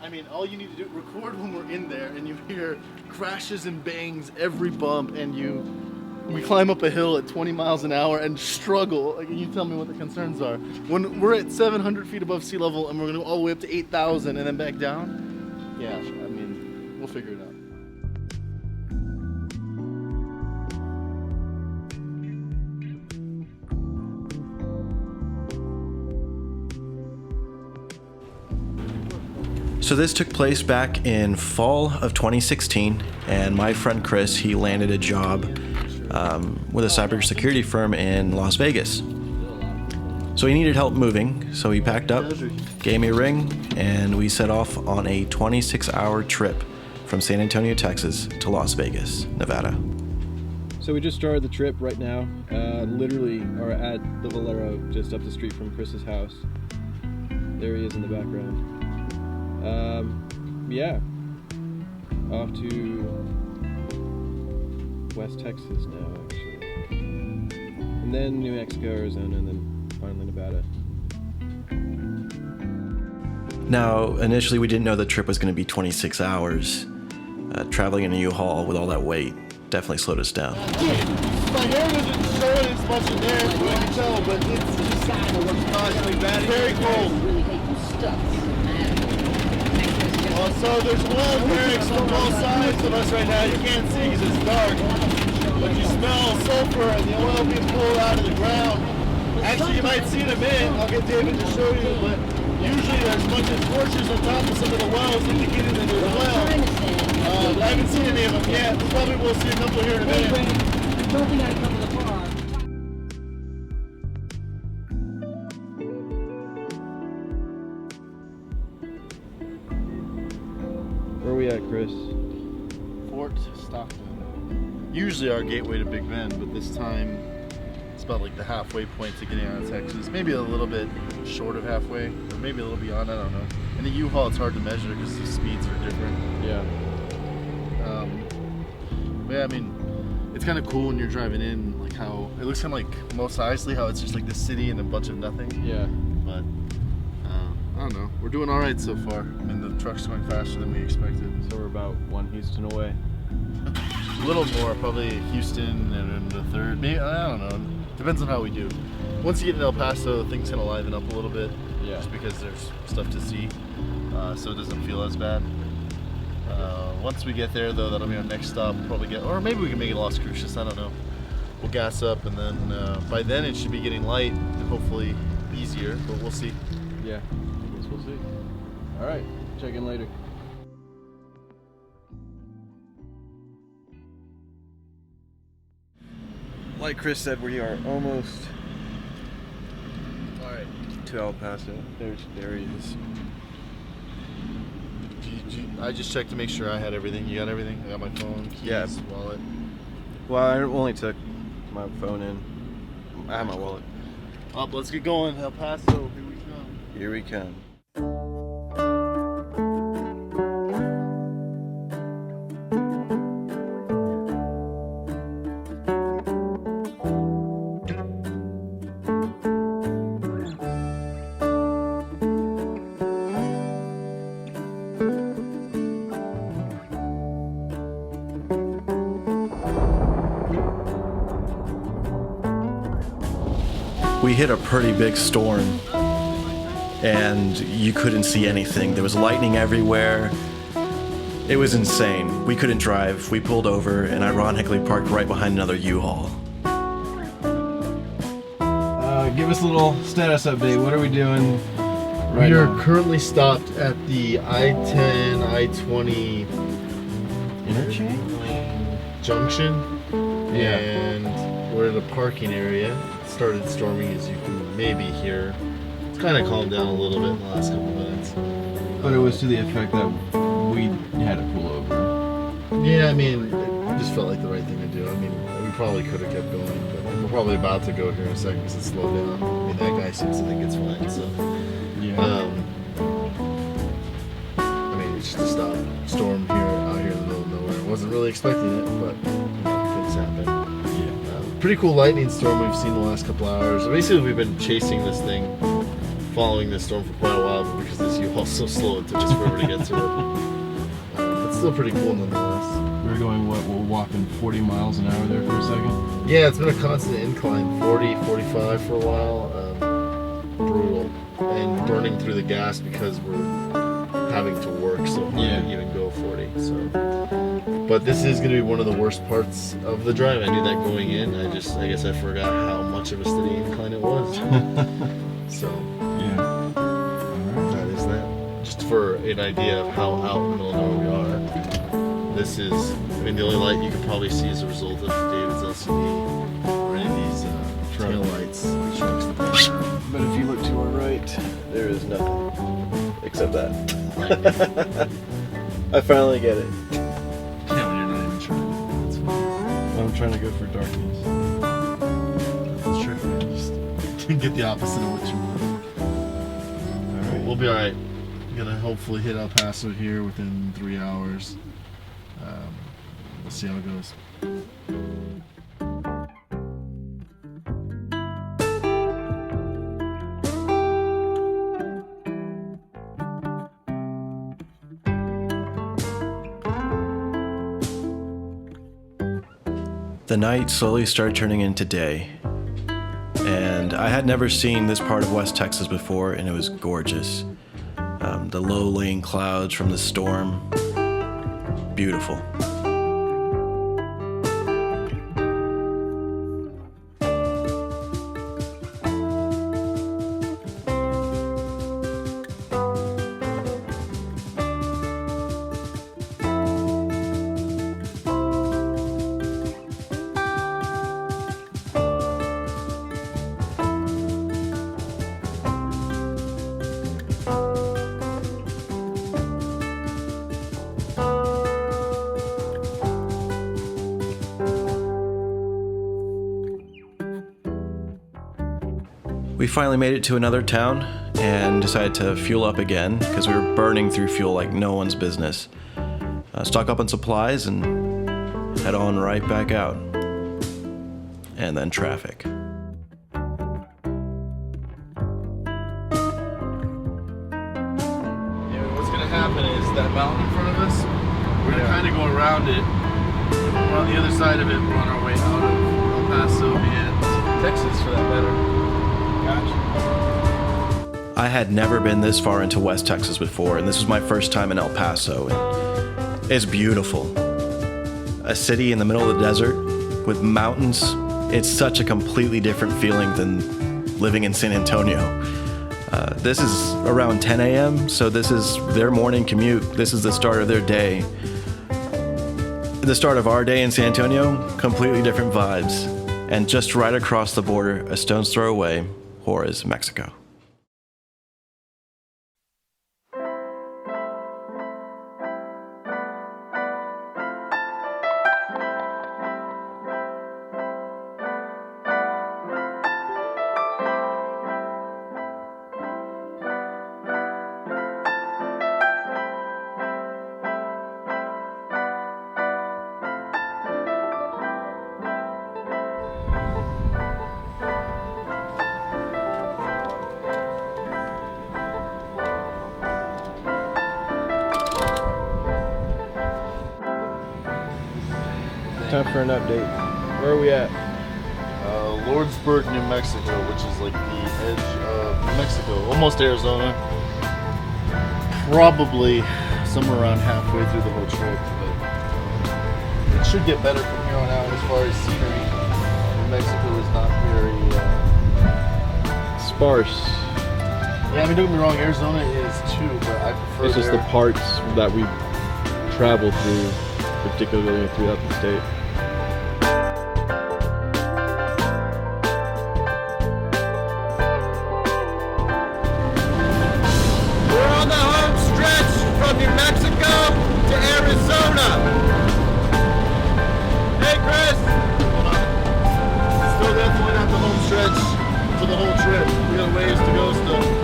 I mean, all you need to do, record when we're in there and you hear crashes and bangs every bump, and we climb up a hill at 20 miles an hour and struggle. Like, you tell me what the concerns are. When we're at 700 feet above sea level and we're gonna go all the way up to 8,000 and then back down, yeah, I mean, we'll figure it out. So this took place back in fall of 2016, and my friend Chris, he landed a job with a cybersecurity firm in Las Vegas. So he needed help moving, so he packed up, gave me a ring, and we set off on a 26-hour trip from San Antonio, Texas to Las Vegas, Nevada. So we just started the trip right now, literally are at the Valero, just up the street from Chris's house. There he is in the background. Yeah, off to West Texas now, actually, and then New Mexico, Arizona, and then finally Nevada. Now, initially we didn't know the trip was going to be 26 hours. Traveling in a U-Haul with all that weight definitely slowed us down. My hair doesn't show it as much in there, so I can tell, but it's just constantly bad. Very cold. So there's oil barracks on both sides of us right now. You can't see because it's dark, but you smell sulfur and the oil being pulled out of the ground. Actually, you might see in a minute. I'll get David to show you, but usually there's a bunch of torches on top of some of the wells indicating that there's a well. I haven't seen any of them yet. Probably we'll see a couple here in a minute. Don't think I'd come to the bar. Where are we at, Chris? Fort Stockton. Usually our gateway to Big Bend, but this time it's about like the halfway point to getting out of Texas. Maybe a little bit short of halfway, or maybe a little beyond, I don't know. In the U-Haul it's hard to measure because the speeds are different. Yeah. But yeah, I mean, it's kind of cool when you're driving in, like how, it looks kind of like Mos Eisley, how it's just like the city and a bunch of nothing. Yeah. But I don't know. We're doing all right so far. I mean, the truck's going faster than we expected. So we're about one Houston away. A little more, probably Houston and then the third. Maybe, I don't know. Depends on how we do. Once you get in El Paso, things kind of liven up a little bit. Yeah. Just because there's stuff to see, so it doesn't feel as bad. Once we get there, though, that'll be our next stop. We'll probably or maybe we can make it Las Cruces. I don't know. We'll gas up, and then by then it should be getting light and hopefully easier. But we'll see. Yeah. We'll see. All right, check in later. Like Chris said, we are almost to El Paso. There he is. I just checked to make sure I had everything. You got everything? I got my phone, keys, Yeah. wallet. Well, I only took my phone in. I have my wallet. Up, let's get going. El Paso, here we come. Here we come. We hit a pretty big storm, and you couldn't see anything. There was lightning everywhere. It was insane. We couldn't drive. We pulled over and ironically parked right behind another U-Haul. Give us a little status update. What are we doing right We are now? currently stopped at the I-10, I-20 Interchange? junction, Yeah. and we're in a parking area. It started storming, as you can maybe hear. It's kind of calmed down a little bit in the last couple minutes. But it was to the effect that we had to pull over. Yeah, I mean, it just felt like the right thing to do. I mean, we probably could have kept going, but we're probably about to go here in a second because it's slowed down. I mean, that guy seems to think it's fine, so. Yeah. I mean, it's just a storm here, out here in the middle of nowhere. I wasn't really expecting it, but things happen. Pretty cool lightning storm we've seen the last couple hours. Basically, we've been chasing this thing, following this storm for quite a while, but because this also slow it took us forever to get to it. It's still pretty cool nonetheless. We were going, we're walking 40 miles an hour there for a second. Yeah, it's been a constant incline, 40, 45 for a while. Brutal. And burning through the gas because we're having to work so hard to even go 40. So, but this is going to be one of the worst parts of the drive. I knew that going in. I guess I forgot how much of a steady incline it was. So Yeah. that is that. Just for an idea of how out in the middle of nowhere we are. This is, I mean, the only light you can probably see is a result of David's LCD or any of these tail lights. But if you look to our right, there is nothing except that. I finally get it. Yeah, when you're not even trying. That's fine. I'm trying to go for darkness. That's true. Just get the opposite of what you want. All right. We'll be alright. Gonna hopefully hit El Paso here within 3 hours. We'll see how it goes. The night slowly started turning into day, and I had never seen this part of West Texas before, and it was gorgeous. The low-lying clouds from the storm, beautiful. We finally made it to another town and decided to fuel up again because we were burning through fuel like no one's business. Stock up on supplies and head on right back out. And then traffic. Yeah, what's gonna happen is that mountain in front of us, we're gonna kind of go around it. We're on the other side of it, we're on our way out of El Paso and Texas for that matter. I had never been this far into West Texas before, and this was my first time in El Paso. And it's beautiful. A city in the middle of the desert with mountains. It's such a completely different feeling than living in San Antonio. This is around 10 a.m., so this is their morning commute. This is the start of their day. The start of our day in San Antonio, completely different vibes. And just right across the border, a stone's throw away, Juarez, Mexico. Time for an update. Where are we at? Lordsburg, New Mexico, which is like the edge of New Mexico, almost Arizona. Probably somewhere around halfway through the whole trip, but it should get better from here on out as far as scenery. New Mexico is not very Sparse. yeah, I mean, don't get me wrong, Arizona is too, but I prefer It's just the there. parts that we travel through, particularly throughout the state. We're on the home stretch from New Mexico to Arizona. Hey, Chris. Hold on. Still definitely not the home stretch for the whole trip. We got ways to go still.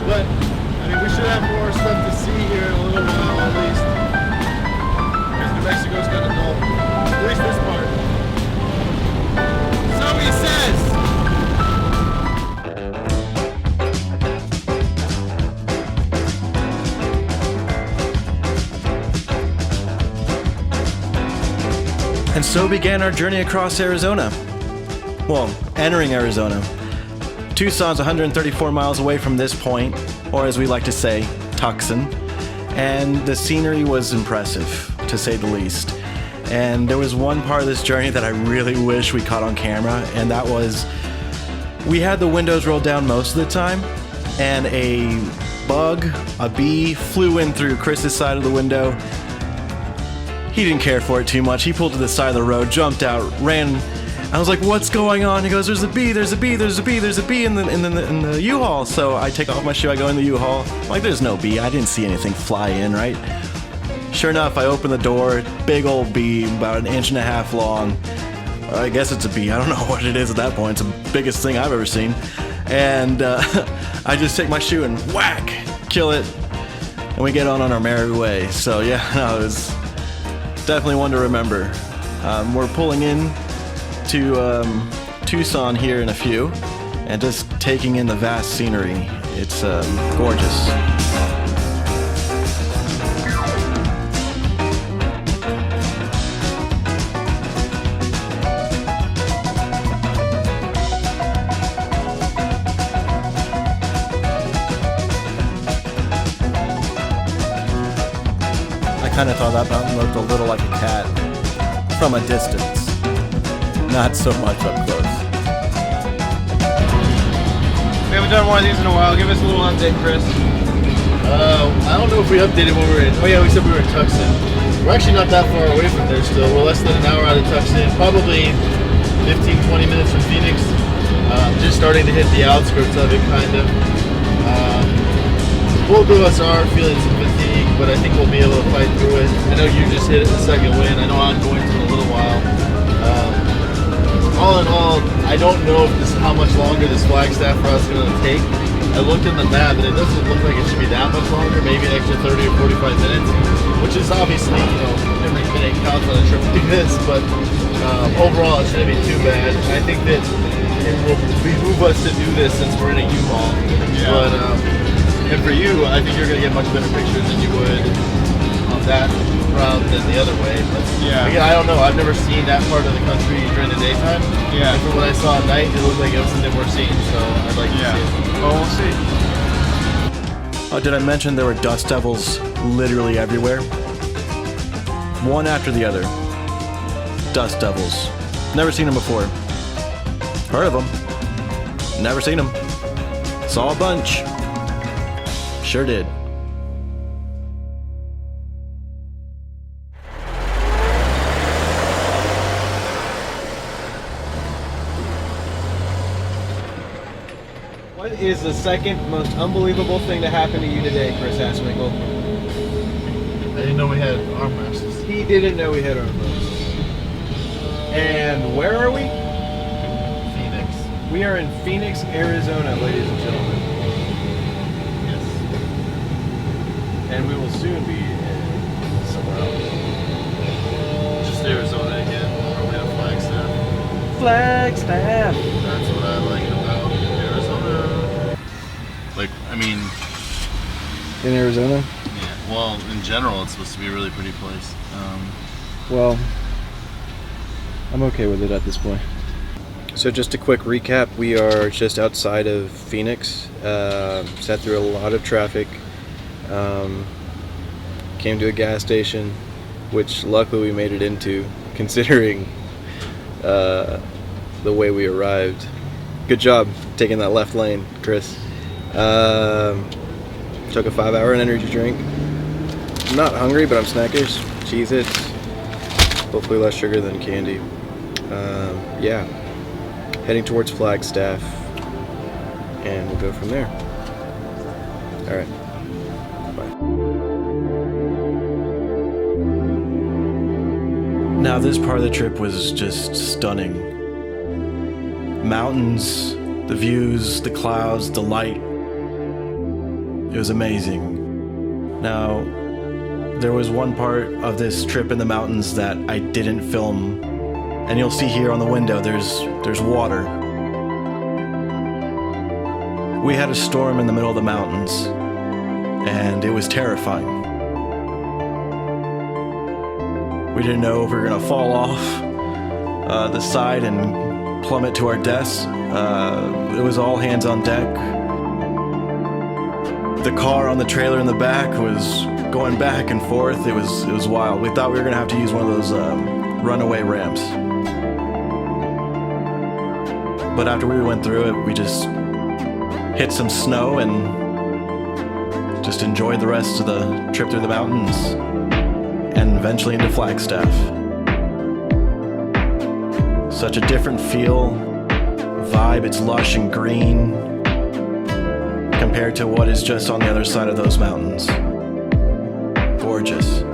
But, I mean, we should have more stuff to see here in a little while at least. Because New Mexico's kind of dull. And so began our journey across Arizona. Well, entering Arizona. Tucson's 134 miles away from this point, or as we like to say, Tucson. And the scenery was impressive, to say the least. And there was one part of this journey that I really wish we caught on camera, and that was, we had the windows rolled down most of the time, and a bee, flew in through Chris's side of the window. He didn't care for it too much. He pulled to the side of the road, jumped out, ran. I was like, what's going on? He goes, there's a bee in the U-Haul. So I take off my shoe, I go in the U-Haul. I'm like, there's no bee. I didn't see anything fly in, right? Sure enough, I open the door, big old bee, about 1.5 inches long. I guess it's a bee. I don't know what it is at that point. It's the biggest thing I've ever seen. And I just take my shoe and whack, kill it, and we get on our merry way. So yeah, no, it was definitely one to remember. We're pulling in to Tucson here in a few, and just taking in the vast scenery. It's gorgeous. I kind of thought that mountain looked a little like a cat from a distance. Not so much up close. We haven't done one of these in a while. Give us a little update, Chris. I don't know if we updated when we were in. Oh yeah, we said we were in Tucson. We're actually not that far away from there still. We're less than an hour out of Tucson. Probably 15-20 minutes from Phoenix. Just starting to hit the outskirts of it, kind of. Both of us are feeling some fatigue, but I think we'll be able to fight through it. I know you just hit it the second win. I know I'm going to in a little while. All in all, I don't know if how much longer this Flagstaff route is going to take. I looked in the map and it doesn't look like it should be that much longer, maybe an extra 30 or 45 minutes, which is obviously, every minute counts on a trip like this, but overall it shouldn't be too bad. I think that it will behoove us to do this since we're in a U-Haul. Yeah. But, and for you, I think you're going to get much better pictures than you would on that route than the other way. But yeah. Again, I don't know. I've never seen that part of the country during the daytime. Yeah. And from what I saw at night, it looked like it was something we're seeing. So I'd like to see it. Oh, we'll see. Oh, did I mention there were dust devils literally everywhere? One after the other. Dust devils. Never seen them before. Heard of them. Never seen them. Saw a bunch. Sure did. What is the second most unbelievable thing to happen to you today, Chris Aswinkle? I didn't know we had arm rests. He didn't know we had arm rests. And where are we? Phoenix. We are in Phoenix, Arizona, ladies and gentlemen. Yes. And we will soon be somewhere else. Just Arizona again. Probably at Flagstaff. Flagstaff! That's what I like about Arizona. Like, I mean, In Arizona? yeah. Well, in general, it's supposed to be a really pretty place. Well, I'm okay with it at this point. So just a quick recap, we are just outside of Phoenix, sat through a lot of traffic, came to a gas station, which luckily we made it into, considering the way we arrived. Good job taking that left lane, Chris. Took a 5-hour energy drink. I'm not hungry, but I'm snackish. Cheez-Its. Hopefully less sugar than candy. Yeah. Heading towards Flagstaff. And we'll go from there. Alright. Bye. Now this part of the trip was just stunning. Mountains, the views, the clouds, the light. It was amazing. Now, there was one part of this trip in the mountains that I didn't film, and you'll see here on the window there's water. We had a storm in the middle of the mountains, and it was terrifying. We didn't know if we were gonna fall off the side and plummet to our deaths. It was all hands on deck. The car on the trailer in the back was going back and forth. It was wild. We thought we were gonna have to use one of those runaway ramps. But after we went through it, we just hit some snow and just enjoyed the rest of the trip through the mountains and eventually into Flagstaff. Such a different feel, vibe. It's lush and green compared to what is just on the other side of those mountains. Gorgeous.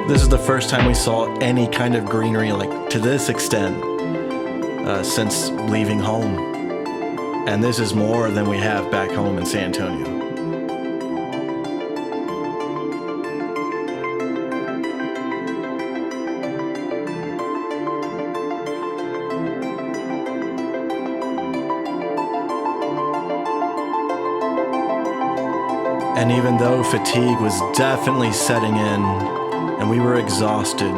This is the first time we saw any kind of greenery like to this extent since leaving home. And this is more than we have back home in San Antonio. And even though fatigue was definitely setting in, and we were exhausted,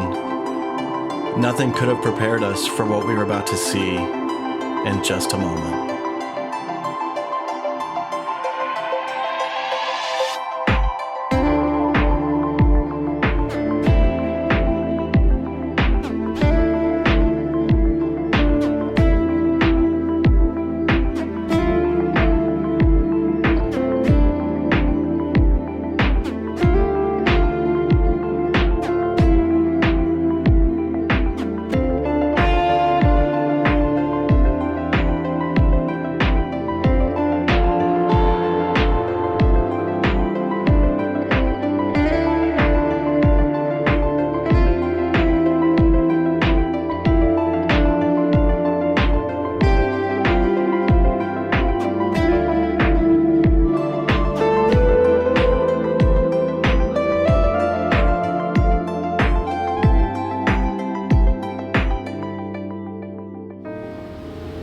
nothing could have prepared us for what we were about to see in just a moment.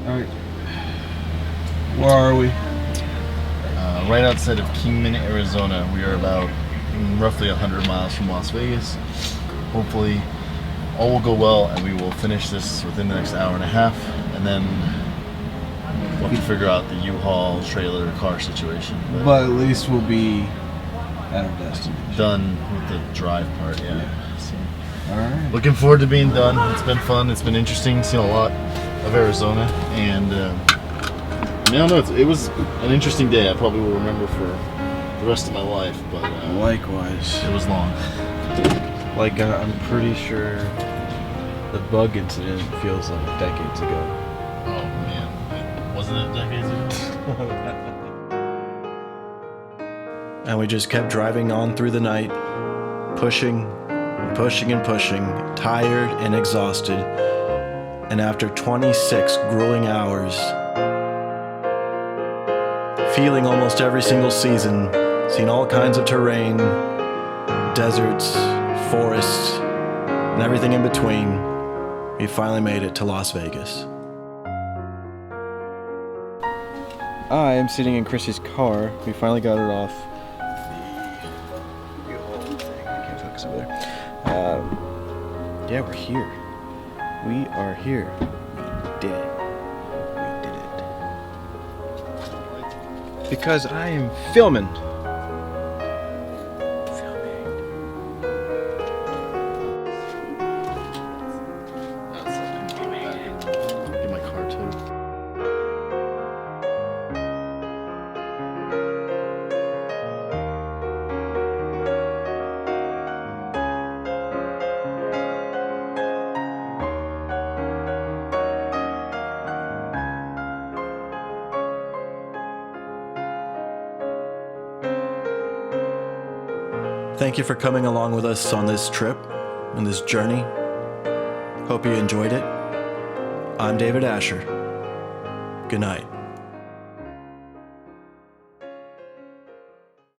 Alright. Where are we? Right outside of Kingman, Arizona. We are about roughly 100 miles from Las Vegas. Hopefully all will go well and we will finish this within the next hour and a half, and then we'll have to figure out the U-Haul trailer car situation. But at least we'll be at our destination. Done with the drive part, yeah. So, Alright. looking forward to being done. It's been fun. It's been interesting. Seen a lot of Arizona, and I don't know. It was an interesting day. I probably will remember for the rest of my life. But Likewise. it was long. Like, I'm pretty sure the bug incident feels like decades ago. Oh man, wasn't it decades ago? And we just kept driving on through the night, pushing and pushing and pushing, tired and exhausted. And after 26 grueling hours, feeling almost every single season, seeing all kinds of terrain, deserts, forests, and everything in between, we finally made it to Las Vegas. I am sitting in Chrissy's car. We finally got it off the old thing. I can't focus over there. Yeah, we're here. We are here. We did it. We did it. Because I am filming. Get my car too. Thank you for coming along with us on this trip and this journey. Hope you enjoyed it. I'm David Asher. Good night.